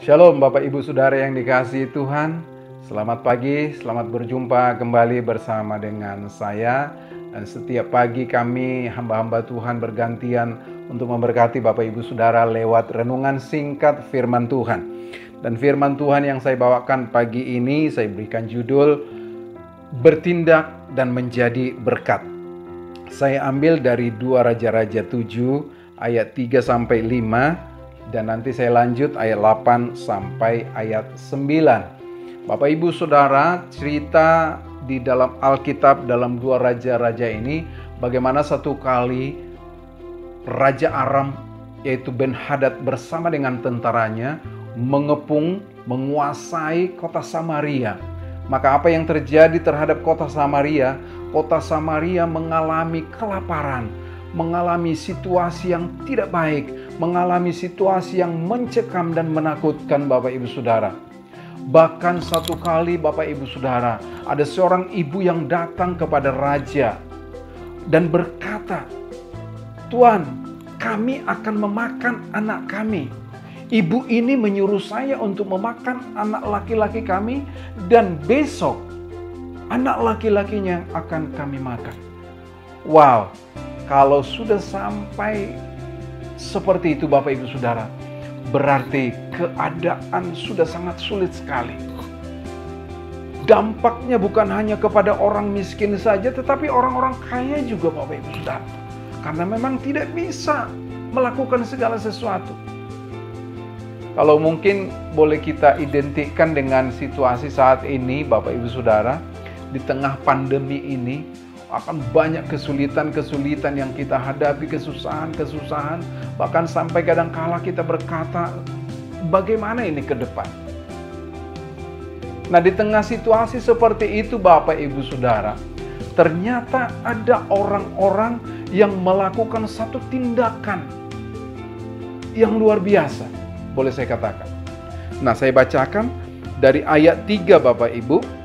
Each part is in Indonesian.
Shalom Bapak Ibu Saudara yang dikasihi Tuhan. Selamat pagi, selamat berjumpa kembali bersama dengan saya. Dan setiap pagi kami hamba-hamba Tuhan bergantian untuk memberkati Bapak Ibu Saudara lewat renungan singkat firman Tuhan. Dan firman Tuhan yang saya bawakan pagi ini saya berikan judul Bertindak dan Menjadi Berkat. Saya ambil dari 2 Raja-Raja 7 ayat 3-5. Dan nanti saya lanjut ayat 8 sampai ayat 9. Bapak Ibu Saudara, cerita di dalam Alkitab dalam 2 Raja-Raja ini bagaimana satu kali Raja Aram yaitu Ben-Hadad bersama dengan tentaranya mengepung, menguasai kota Samaria. Maka apa yang terjadi terhadap kota Samaria? Kota Samaria mengalami kelaparan, mengalami situasi yang tidak baik, mengalami situasi yang mencekam dan menakutkan Bapak Ibu Saudara. Bahkan satu kali Bapak Ibu Saudara, ada seorang ibu yang datang kepada raja dan berkata, "Tuan, kami akan memakan anak kami. Ibu ini menyuruh saya untuk memakan anak laki-laki kami dan besok anak laki-lakinya akan kami makan." Wow, kalau sudah sampai seperti itu Bapak Ibu Saudara, berarti keadaan sudah sangat sulit sekali. Dampaknya bukan hanya kepada orang miskin saja, tetapi orang-orang kaya juga Bapak Ibu Saudara. Karena memang tidak bisa melakukan segala sesuatu. Kalau mungkin boleh kita identikkan dengan situasi saat ini Bapak Ibu Saudara, di tengah pandemi ini, akan banyak kesulitan-kesulitan yang kita hadapi, kesusahan-kesusahan, bahkan sampai kadang-kala kita berkata, bagaimana ini ke depan? Nah, di tengah situasi seperti itu Bapak Ibu Saudara, ternyata ada orang-orang yang melakukan satu tindakan yang luar biasa, boleh saya katakan. Nah, saya bacakan dari ayat 3 Bapak Ibu.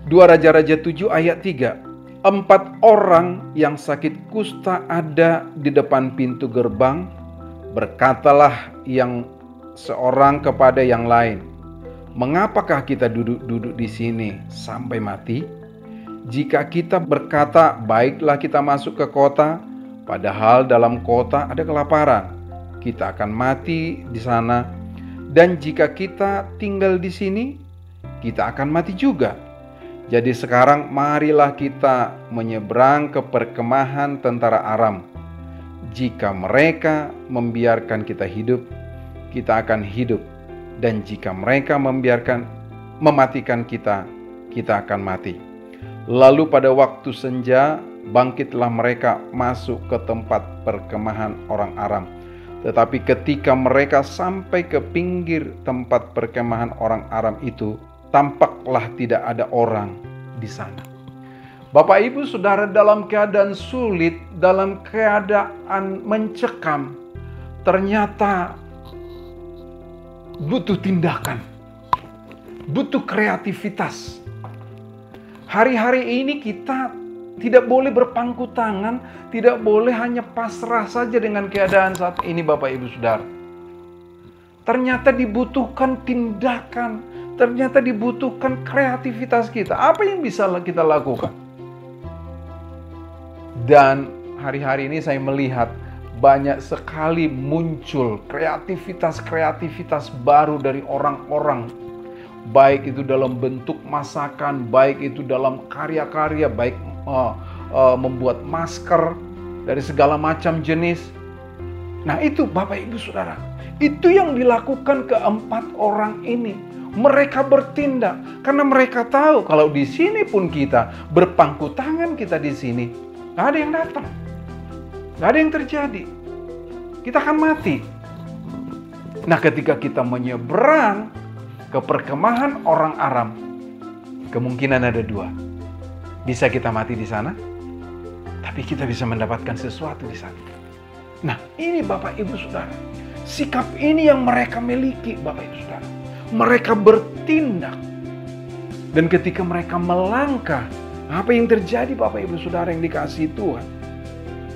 2 Raja-Raja 7 ayat 3. 4 orang yang sakit kusta ada di depan pintu gerbang. Berkatalah yang seorang kepada yang lain, "Mengapakah kita duduk-duduk di sini sampai mati? Jika kita berkata, baiklah kita masuk ke kota, padahal dalam kota ada kelaparan, kita akan mati di sana. Dan jika kita tinggal di sini, kita akan mati juga. Jadi sekarang marilah kita menyeberang ke perkemahan tentara Aram. Jika mereka membiarkan kita hidup, kita akan hidup. Dan jika mereka mematikan kita, kita akan mati." Lalu pada waktu senja, bangkitlah mereka masuk ke tempat perkemahan orang Aram. Tetapi ketika mereka sampai ke pinggir tempat perkemahan orang Aram itu, tampaklah tidak ada orang di sana. Bapak Ibu Saudara, dalam keadaan sulit, dalam keadaan mencekam, ternyata butuh tindakan, butuh kreativitas. Hari-hari ini kita tidak boleh berpangku tangan, tidak boleh hanya pasrah saja dengan keadaan saat ini Bapak Ibu Saudara. Ternyata dibutuhkan tindakan, ternyata dibutuhkan kreativitas kita. Apa yang bisa kita lakukan? Dan hari-hari ini saya melihat banyak sekali muncul kreativitas-kreativitas baru dari orang-orang. Baik itu dalam bentuk masakan, baik itu dalam karya-karya, baik membuat masker dari segala macam jenis. Nah itu Bapak Ibu Saudara, itu yang dilakukan keempat orang ini. Mereka bertindak karena mereka tahu kalau di sini pun kita berpangku tangan, kita di sini nggak ada yang datang, nggak ada yang terjadi, kita akan mati. Nah, ketika kita menyeberang ke perkemahan orang Aram, kemungkinan ada 2. Bisa kita mati di sana, tapi kita bisa mendapatkan sesuatu di sana. Nah, ini Bapak Ibu Saudara, sikap ini yang mereka miliki Bapak Ibu Saudara. Mereka bertindak. Dan ketika mereka melangkah, apa yang terjadi Bapak Ibu Saudara yang dikasihi Tuhan?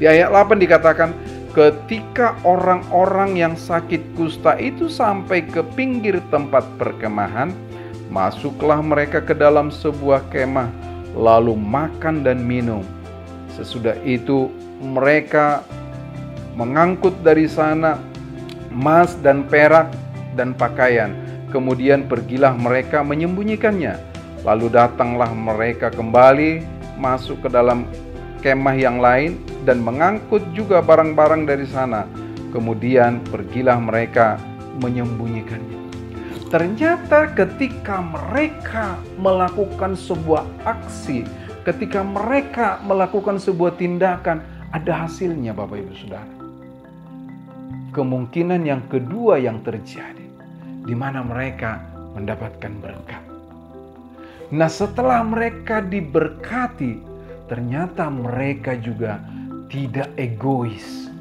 Di ayat 8 dikatakan, ketika orang-orang yang sakit kusta itu sampai ke pinggir tempat perkemahan, masuklah mereka ke dalam sebuah kemah, lalu makan dan minum. Sesudah itu mereka mengangkut dari sana emas dan perak dan pakaian. Kemudian pergilah mereka menyembunyikannya. Lalu datanglah mereka kembali masuk ke dalam kemah yang lain dan mengangkut juga barang-barang dari sana. Kemudian pergilah mereka menyembunyikannya. Ternyata ketika mereka melakukan sebuah aksi, ketika mereka melakukan sebuah tindakan, ada hasilnya Bapak Ibu Saudara. Kemungkinan yang kedua yang terjadi, di mana mereka mendapatkan berkat. Nah, setelah mereka diberkati, ternyata mereka juga tidak egois.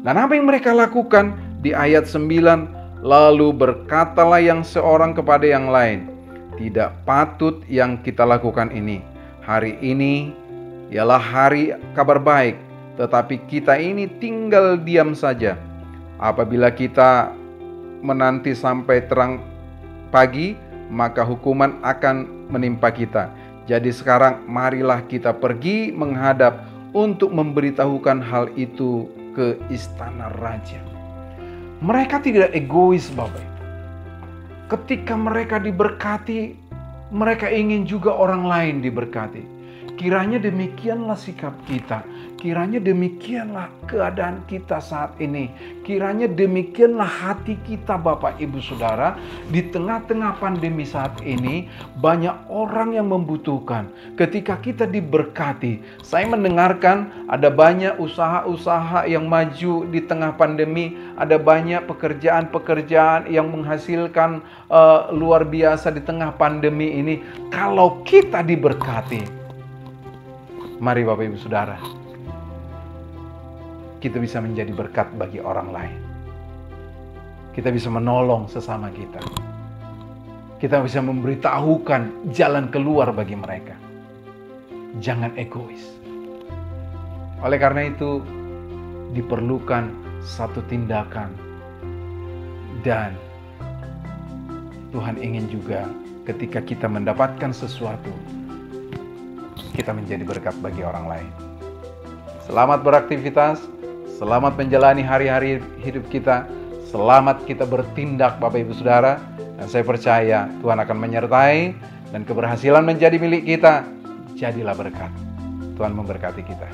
Dan apa yang mereka lakukan di ayat 9, lalu berkatalah yang seorang kepada yang lain, tidak patut yang kita lakukan ini. Hari ini ialah hari kabar baik, tetapi kita ini tinggal diam saja. Apabila kita menanti sampai terang pagi, maka hukuman akan menimpa kita. Jadi sekarang marilah kita pergi menghadap untuk memberitahukan hal itu ke istana raja. Mereka tidak egois Bapak Ibu. Ketika mereka diberkati, mereka ingin juga orang lain diberkati. Kiranya demikianlah sikap kita. Kiranya demikianlah keadaan kita saat ini. Kiranya demikianlah hati kita Bapak Ibu Saudara. Di tengah-tengah pandemi saat ini, banyak orang yang membutuhkan. Ketika kita diberkati, saya mendengarkan ada banyak usaha-usaha yang maju di tengah pandemi. Ada banyak pekerjaan-pekerjaan yang menghasilkan luar biasa di tengah pandemi ini. Kalau kita diberkati, mari Bapak Ibu Saudara, kita bisa menjadi berkat bagi orang lain. Kita bisa menolong sesama kita. Kita bisa memberitahukan jalan keluar bagi mereka. Jangan egois. Oleh karena itu, diperlukan satu tindakan. Dan Tuhan ingin juga ketika kita mendapatkan sesuatu, kita menjadi berkat bagi orang lain. Selamat beraktivitas, selamat menjalani hari-hari hidup kita, selamat kita bertindak Bapak Ibu Saudara, dan saya percaya Tuhan akan menyertai dan keberhasilan menjadi milik kita. Jadilah berkat. Tuhan memberkati kita.